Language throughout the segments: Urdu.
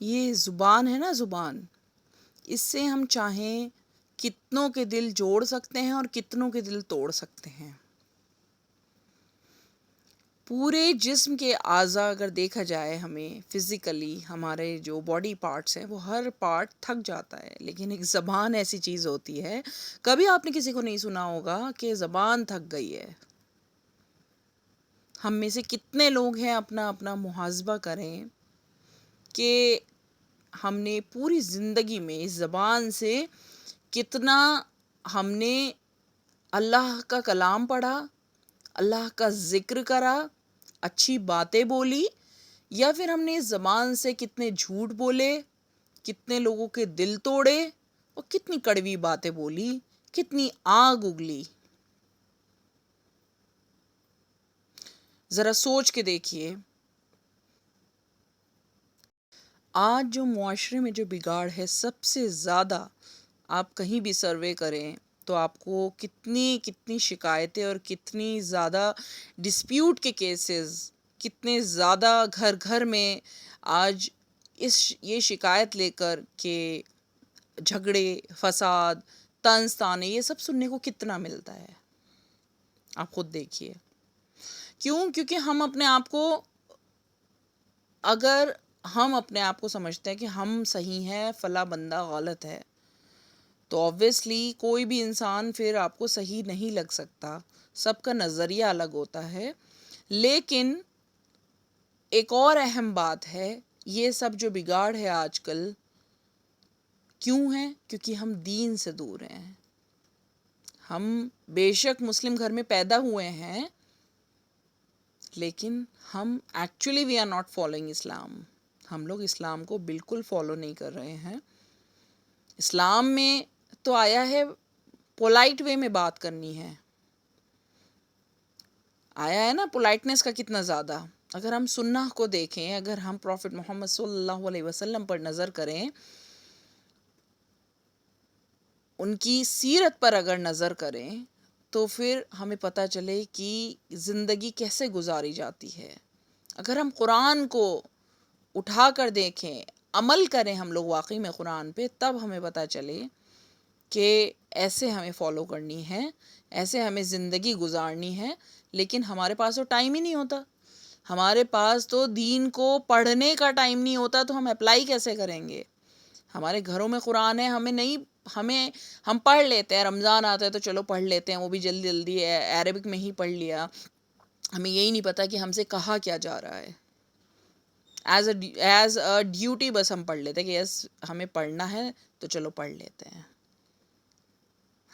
یہ زبان ہے نا، زبان، اس سے ہم چاہیں کتنوں کے دل جوڑ سکتے ہیں اور کتنوں کے دل توڑ سکتے ہیں۔ پورے جسم کے اعضاء اگر دیکھا جائے، ہمیں فزیکلی ہمارے جو باڈی پارٹس ہیں وہ ہر پارٹ تھک جاتا ہے، لیکن ایک زبان ایسی چیز ہوتی ہے، کبھی آپ نے کسی کو نہیں سنا ہوگا کہ زبان تھک گئی ہے۔ ہم میں سے کتنے لوگ ہیں، اپنا اپنا محاسبہ کریں کہ ہم نے پوری زندگی میں اس زبان سے کتنا ہم نے اللہ کا کلام پڑھا، اللہ کا ذکر کرا، اچھی باتیں بولی، یا پھر ہم نے اس زبان سے کتنے جھوٹ بولے، کتنے لوگوں کے دل توڑے اور کتنی کڑوی باتیں بولی، کتنی آگ اگلی۔ ذرا سوچ کے دیکھیے، آج جو معاشرے میں جو بگاڑ ہے، سب سے زیادہ آپ کہیں بھی سروے کریں تو آپ کو کتنی شکایتیں اور کتنی زیادہ ڈسپیوٹ کے کیسز، کتنے زیادہ گھر گھر میں آج یہ شکایت لے کر کہ جھگڑے، فساد، طنز طانے، یہ سب سننے کو کتنا ملتا ہے۔ آپ خود دیکھیے، کیونکہ ہم اپنے آپ کو، اگر ہم اپنے آپ کو سمجھتے ہیں کہ ہم صحیح ہیں، فلاں بندہ غلط ہے، تو obviously کوئی بھی انسان پھر آپ کو صحیح نہیں لگ سکتا، سب کا نظریہ الگ ہوتا ہے۔ لیکن ایک اور اہم بات ہے، یہ سب جو بگاڑ ہے آج کل کیوں ہے؟ کیونکہ ہم دین سے دور ہیں۔ ہم بے شک مسلم گھر میں پیدا ہوئے ہیں، لیکن ہم actually we are not following اسلام۔ ہم لوگ اسلام کو بالکل فالو نہیں کر رہے ہیں۔ اسلام میں تو آیا ہے پولائٹ وے میں بات کرنی ہے، آیا ہے نا پولائٹنس کا کتنا زیادہ۔ اگر ہم سنہ کو دیکھیں، اگر ہم پروفٹ محمد صلی اللہ علیہ وسلم پر نظر کریں، ان کی سیرت پر اگر نظر کریں، تو پھر ہمیں پتہ چلے کہ زندگی کیسے گزاری جاتی ہے۔ اگر ہم قرآن کو اٹھا کر دیکھیں، عمل کریں ہم لوگ واقعی میں قرآن پہ، تب ہمیں پتہ چلے کہ ایسے ہمیں فالو کرنی ہے، ایسے ہمیں زندگی گزارنی ہے۔ لیکن ہمارے پاس تو ٹائم ہی نہیں ہوتا، ہمارے پاس تو دین کو پڑھنے کا ٹائم نہیں ہوتا، تو ہم اپلائی کیسے کریں گے؟ ہمارے گھروں میں قرآن ہے، ہم پڑھ لیتے ہیں، رمضان آتا ہے تو چلو پڑھ لیتے ہیں، وہ بھی جلدی جلدی عربک میں ہی پڑھ لیا، ہمیں یہی نہیں پتا کہ ہم سے کہا کیا جا رہا ہے۔ ایز اے ڈیوٹی بس ہم پڑھ لیتے ہیں کہ یس ہمیں پڑھنا ہے تو چلو پڑھ لیتے ہیں۔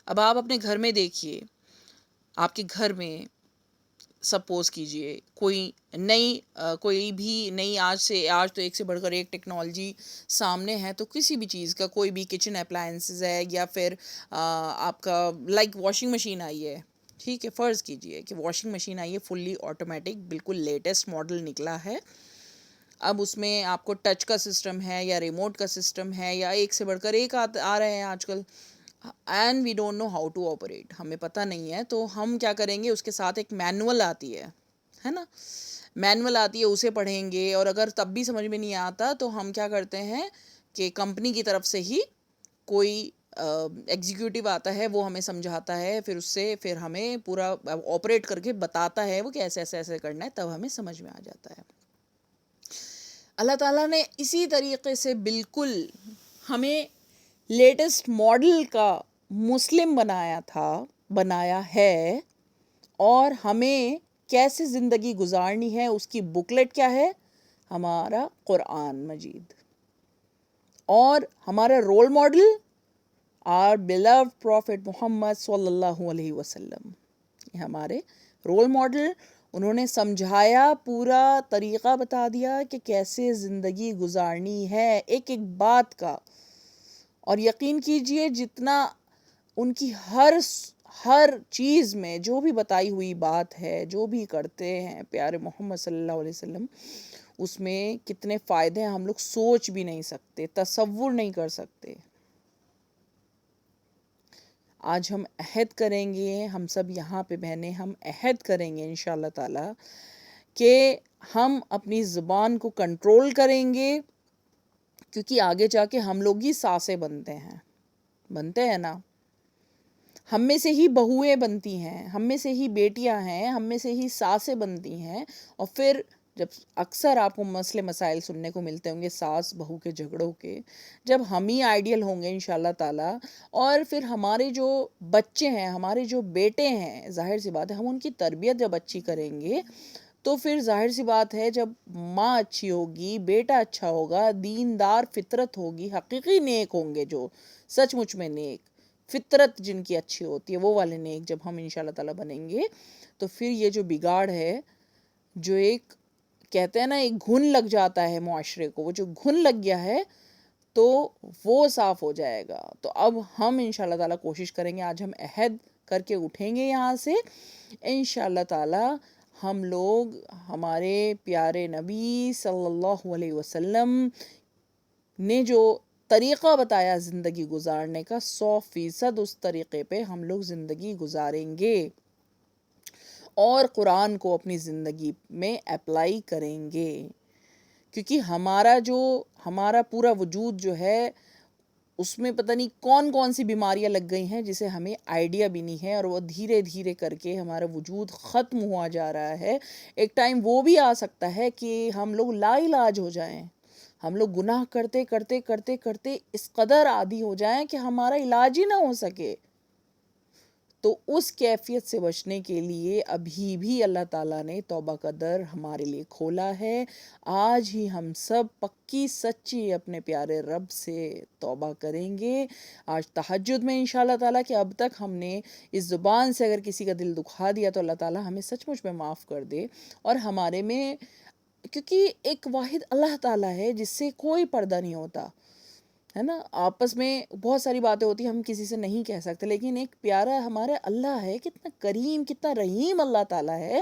اب آپ اپنے گھر میں دیکھیے، آپ کے گھر میں سپوز کیجئے کوئی بھی نئی، آج تو ایک سے بڑھ کر ایک ٹیکنالوجی سامنے ہے، تو کسی بھی چیز کا، کوئی بھی کچن اپلائنسز ہے، یا پھر آپ کا لائک واشنگ مشین آئی ہے، ٹھیک ہے، فرض کیجئے کہ واشنگ مشین آئی ہے فلی آٹومیٹک، بالکل لیٹسٹ ماڈل نکلا ہے۔ اب اس میں آپ کو ٹچ کا سسٹم ہے یا ریموٹ کا سسٹم ہے، یا ایک سے بڑھ کر ایک آ رہے ہیں آج کل، and we don't know how to operate, ہمیں پتہ نہیں ہے، تو ہم کیا کریں گے؟ اس کے ساتھ ایک مینول آتی ہے نا، مینول آتی ہے، اسے پڑھیں گے، اور اگر تب بھی سمجھ میں نہیں آتا تو ہم کیا کرتے ہیں کہ کمپنی کی طرف سے ہی کوئی ایگزیکیوٹیو آتا ہے، وہ ہمیں سمجھاتا ہے، پھر ہمیں پورا آپریٹ کر کے بتاتا ہے وہ کہ ایسے ایسے ایسے کرنا ہے، تب ہمیں سمجھ میں آ جاتا ہے۔ اللہ تعالیٰ نے اسی طریقے سے بالکل ہمیں لیٹسٹ ماڈل کا مسلم بنایا ہے، اور ہمیں کیسے زندگی گزارنی ہے اس کی بکلیٹ کیا ہے؟ ہمارا قرآن مجید۔ اور ہمارا role model our beloved prophet محمد صلی اللہ علیہ وسلم، یہ ہمارے رول ماڈل، انہوں نے سمجھایا، پورا طریقہ بتا دیا کہ کیسے زندگی گزارنی ہے ایک ایک بات کا۔ اور یقین کیجئے جتنا ان کی ہر چیز میں جو بھی بتائی ہوئی بات ہے، جو بھی کرتے ہیں پیارے محمد صلی اللہ علیہ وسلم، اس میں کتنے فائدے ہیں ہم لوگ سوچ بھی نہیں سکتے، تصور نہیں کر سکتے۔ آج ہم عہد کریں گے، ہم سب یہاں پہ بہنیں، ہم عہد کریں گے انشاءاللہ تعالی کہ ہم اپنی زبان کو کنٹرول کریں گے، کیونکہ آگے جا کے ہم لوگ ہی ساسیں بنتے ہیں نا، ہم میں سے ہی بہویں بنتی ہیں، ہم میں سے ہی بیٹیاں ہیں، ہم میں سے ہی ساسیں بنتی ہیں. اور پھر جب اکثر آپ کو مسئلے مسائل سننے کو ملتے ہوں گے ساس بہو کے جھگڑوں کے، جب ہم ہی آئیڈیل ہوں گے انشاءاللہ تعالیٰ، اور پھر ہمارے جو بچے ہیں، ہمارے جو بیٹے ہیں، ظاہر سی بات ہے ہم ان کی تربیت جب اچھی کریں گے تو پھر ظاہر سی بات ہے جب ماں اچھی ہوگی، بیٹا اچھا ہوگا، دیندار فطرت ہوگی، حقیقی نیک ہوں گے، جو سچ مچ میں نیک فطرت جن کی اچھی ہوتی ہے وہ والے نیک جب ہم انشاءاللہ تعالیٰ بنیں گے، تو پھر یہ جو بگاڑ ہے، جو ایک کہتے ہیں نا ایک گھن لگ جاتا ہے معاشرے کو، وہ جو گھن لگ گیا ہے تو وہ صاف ہو جائے گا. تو اب ہم انشاءاللہ تعالیٰ کوشش کریں گے، آج ہم عہد کر کے اٹھیں گے یہاں سے انشاءاللہ تعالیٰ. ہم لوگ ہمارے پیارے نبی صلی اللہ علیہ وسلم نے جو طریقہ بتایا زندگی گزارنے کا، 100% اس طریقے پہ ہم لوگ زندگی گزاریں گے اور قرآن کو اپنی زندگی میں اپلائی کریں گے. کیونکہ ہمارا پورا وجود جو ہے اس میں پتہ نہیں کون کون سی بیماریاں لگ گئی ہیں جسے ہمیں آئیڈیا بھی نہیں ہے، اور وہ دھیرے دھیرے کر کے ہمارا وجود ختم ہوا جا رہا ہے. ایک ٹائم وہ بھی آ سکتا ہے کہ ہم لوگ لا علاج ہو جائیں، ہم لوگ گناہ کرتے کرتے کرتے کرتے اس قدر عادی ہو جائیں کہ ہمارا علاج ہی نہ ہو سکے. تو اس کیفیت سے بچنے کے لیے ابھی بھی اللہ تعالیٰ نے توبہ کا در ہمارے لیے کھولا ہے. آج ہی ہم سب پکی سچی اپنے پیارے رب سے توبہ کریں گے. آج تہجد میں انشاءاللہ تعالیٰ کہ اب تک ہم نے اس زبان سے اگر کسی کا دل دکھا دیا تو اللہ تعالیٰ ہمیں سچ مچ میں معاف کر دے. اور ہمارے میں کیونکہ ایک واحد اللہ تعالیٰ ہے جس سے کوئی پردہ نہیں ہوتا ہے نا. آپس میں بہت ساری باتیں ہوتی ہیں ہم کسی سے نہیں کہہ سکتے، لیکن ایک پیارا ہمارا اللہ ہے، کتنا کریم کتنا رحیم اللہ تعالیٰ ہے،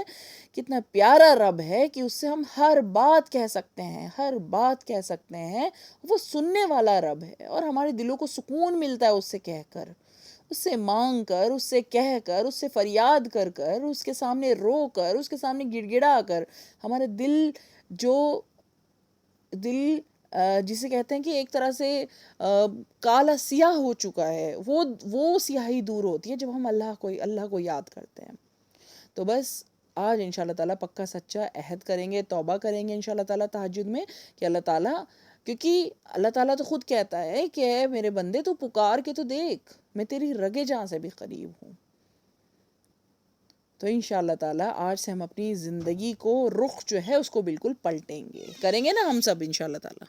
کتنا پیارا رب ہے کہ اس سے ہم ہر بات کہہ سکتے ہیں، ہر بات کہہ سکتے ہیں. وہ سننے والا رب ہے اور ہمارے دلوں کو سکون ملتا ہے اس سے کہہ کر، اس سے مانگ کر، اس سے کہہ کر، اس سے فریاد کر کر، اس کے سامنے رو کر، اس کے سامنے گڑ گڑا کر. ہمارے دل جسے کہتے ہیں کہ ایک طرح سے کالا سیاہ ہو چکا ہے، وہ سیاہی دور ہوتی ہے جب ہم اللہ کو یاد کرتے ہیں. تو بس آج انشاءاللہ تعالیٰ پکا سچا عہد کریں گے، توبہ کریں گے انشاءاللہ تعالیٰ تہجد میں کہ اللہ تعالیٰ، کیونکہ اللہ تعالیٰ تو خود کہتا ہے کہ اے میرے بندے تو پکار کے تو دیکھ، میں تیری رگے جاں سے بھی قریب ہوں. تو انشاءاللہ تعالیٰ آج سے ہم اپنی زندگی کو رخ جو ہے اس کو بالکل پلٹیں گے، کریں گے نا ہم سب انشاءاللہ تعالیٰ.